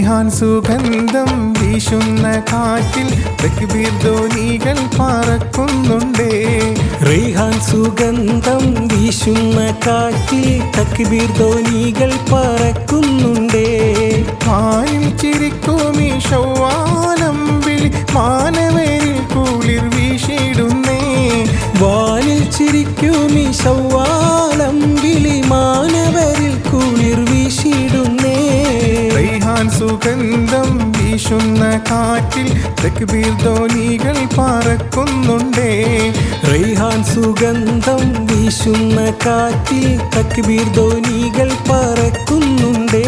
റൈഹാൻ സുഗന്ധം വീശുന്ന കാറ്റിൽ തക്ബീർ ധ്വനികൾ പറക്കുന്നുണ്ടേ. റൈഹാൻ സുഗന്ധം വീശുന്ന കാറ്റിൽ തക്ബീർ ധ്വനികൾ പറക്കുന്നുണ്ടേ. വാനിൽ ചിരിക്കുമീ ശൗവാലം വിളി മാനവരിൽ കുളിർ വീശിടുന്നേ. വാനിൽ ചിരിക്കുമീ ശൗവാലം വിളി മാനവരിൽ കുളിർ വീശിടുന്നേ. റൈഹാൻ സുഗന്ധം വീശുന്ന കാറ്റിൽ തക്ബീർ ധ്വനികൾ പറക്കുന്നുണ്ടേ. റൈഹാൻ സുഗന്ധം വീശുന്ന കാറ്റിൽ തക്ബീർ ധ്വനികൾ പറക്കുന്നുണ്ടേ.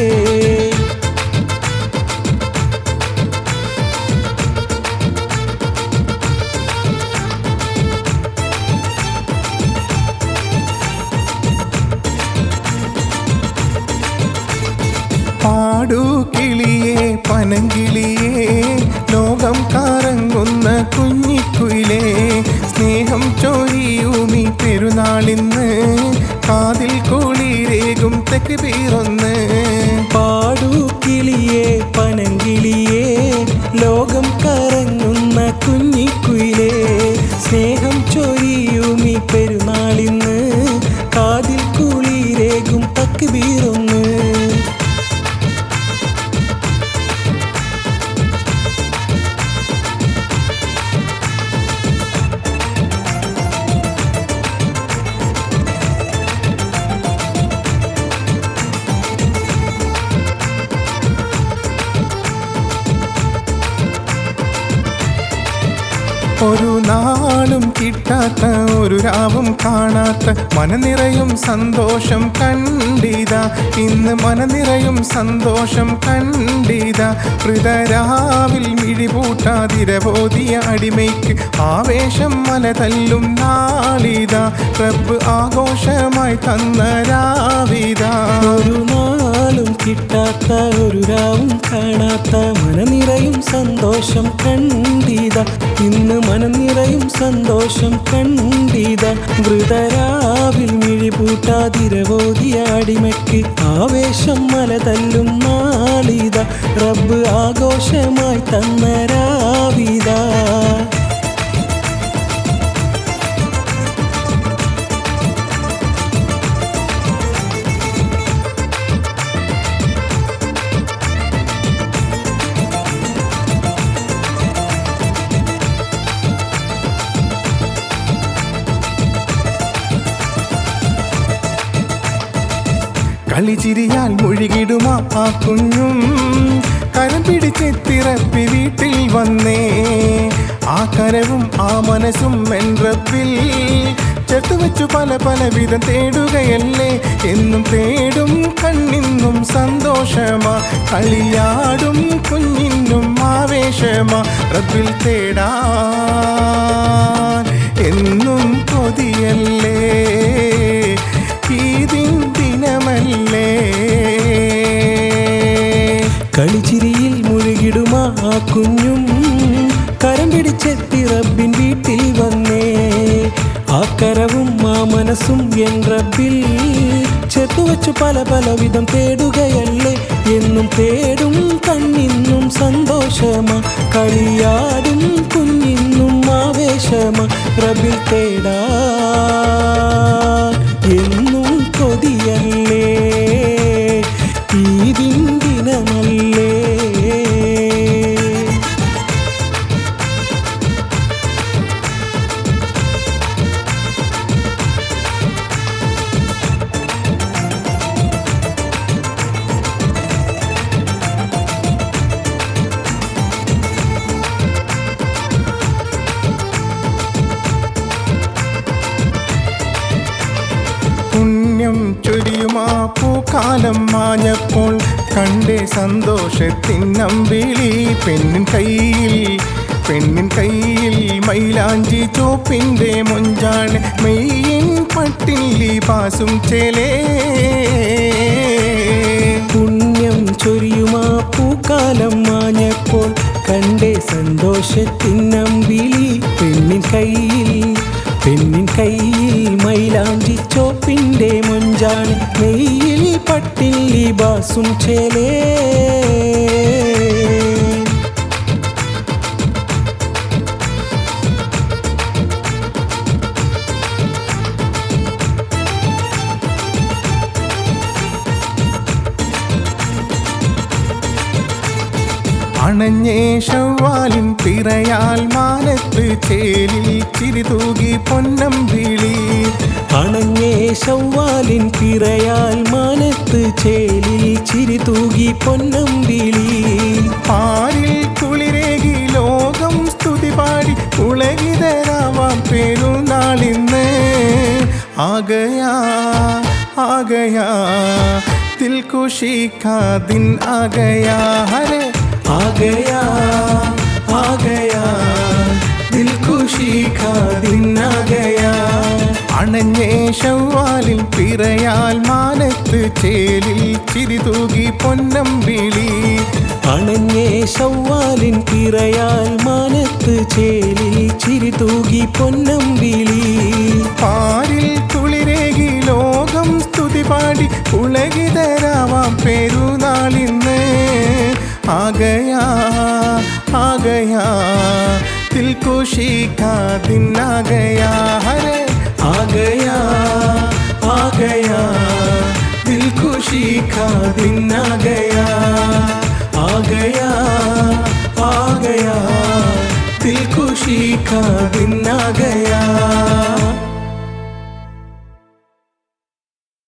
പാടൂ കിളിയേ പനങ്കിളിയേ ലോകം കറങ്ങുന്ന കുഞ്ഞിക്കുയിലേ. സ്നേഹം ചൊരിയൂമി പെരുന്നാളിന്ന് കാതിൽ കുളിരേകും തക്ബീറൊന്ന്. പാടൂ കിളിയേ പനങ്കിളിയേ ലോകം കറങ്ങുന്ന കുഞ്ഞിക്കുയിലേ. സ്നേഹം ചൊരിയൂമി പെരുന്നാളിന്ന് കാതിൽ കുളിരേകും തക്ബീറൊന്ന്. ഒരു നാളും കിട്ടാത്ത ഒരു രാവും കാണാത്ത മനനിറയും സന്തോഷം കണ്ടിതാ. ഇന്ന് മനനിറയും സന്തോഷം കണ്ടിതാ. ഹൃദരാവിൽ മിഴിപൂട്ടാതിരബോധിയ അടിമയ്ക്ക് ആവേശം മലതല്ലും നാളിതാ. റബ്ബ് ആഘോഷമായി തന്ന രാവിതാ. ഒരു നാളും കിട്ടാത്ത ഒരു രാവും കാണാത്ത മനനിറയും സന്തോഷം കണ്ടിതാ. ഇന്ന് മനനിറയും സന്തോഷം കണ്ടിതാ. വൃതരാവിൽ മിഴിപൂട്ടാതിരബോധിയ അടിമയ്ക്ക് ആവേശം മലതല്ലും നാളിതാ. റബ്ബ് ആഘോഷമായി തന്ന രാവിതാ. കളിച്ചിരിയാൽ മുഴുകിടുമാ ആ കുഞ്ഞും കരം പിടിച്ചെത്തിറപ്പി വീട്ടിൽ വന്നേ. ആ കരവും ആ മനസ്സും എൻറപ്പിൽ ചേർത്തുവെച്ചു പല പല വിധം തേടുകയല്ലേ. എന്നും തേടും കണ്ണിന്നും സന്തോഷമാ. കളിയാടും കുഞ്ഞിനും ആവേശമാ. റബ്ബിൽ തേടാൻ എന്നും കൊതിയല്ലേ. ഈദിൻ ദിനമല്ലേ. കളിച്ചിരിയിൽ മുഴുകിടുമാ ആ കുഞ്ഞും കരം പിടിച്ചെത്തി റബ്ബിൻ വീട്ടിൽ വന്നേ. ആ കരവും ആ മനസ്സും എൻ റബ്ബിൽ ചേർത്തുവച്ചു പല പല വിധം തേടുകയല്ലേ. എന്നും തേടും കണ്ണിന്നും സന്തോഷമാ. കളിയാടും കുഞ്ഞിന്നും ആവേശമാ. റബ്ബിൽ തേടാൻ എന്നും കൊതിയല്ലേ. ഈദിൻ ദിനമല്ലേ. പുണ്യം ചൊരിയുമാ പൂക്കാലം മാഞ്ഞപ്പോൾ കണ്ടേ സന്തോഷത്തിനമ്പിളി. പെണ്ണിൻ കയ്യിൽ മൈലാഞ്ചി ചോപ്പിൻ്റെ മൊഞ്ചാണ്. മെയ്യിൻ പട്ടിൻ ലിബാസും ചേലേ. പുണ്യം ചൊരിയുമാ പൂക്കാലം മാഞ്ഞപ്പോൾ കണ്ടേ സന്തോഷത്തിനമ്പിളി. പെണ്ണിൻ കയ്യിൽ മൈലാഞ്ചി ചോപ്പിൻ്റെ മൊഞ്ചാണ്. മെയ്യിൽ പട്ടിൻ ലിബാസും ചേലേ. അണഞ്ഞേ ശവ്വാലിൻ പിറയാൽ മാനത്ത് ചേലിൽ ചിരിതൂകി പൊന്നമ്പിളി അണഞ്ഞേ ശവ്വാലിൻ പിറയാൽ മാനത്ത് ചേലിൽ ചിരി തൂകി പൊന്നമ്പിളി പാരിൽ കുളിരേകി ലോകം സ്തുതി പാടി ഉളകിതരാവാം പെരുന്നാളിന്ന് ആകയാ ആകയാ ദിൽ ഖുശി കാ ദിൻ ആകയാ ഹരേ ആഗയാ ആഗയാ ദിൽ ഖുശി കാ ദിൻ ആഗയാ അണഞ്ഞേ ശവ്വാലിൽ പിറയാൽ മാനത്ത് ചേലിൽ ചിരിതൂകി പൊന്നമ്പിളി അണഞ്ഞേ ശവ്വാലിൻ പിറയാൽ മാനത്ത് ചേലിൽ ചിരി തൂകി പൊന്നമ്പിളി പാരിൽ കുളിരേകി ലോകം സ്തുതി പാടി ഉളകിതരാവാം പെരുന്നാളിന്ന് ആകയാ ആകയാ ദിൽ ഖുശി കാ ദിൻ ആകയാ ഹരേ ആഗയാ ആഗയാ ദിൽ ഖുശി കാ ദിൻ ആഗയാ ആഗയാ ആഗയാ ദിൽ ഖുശി കാ ദിൻ ആഗയാ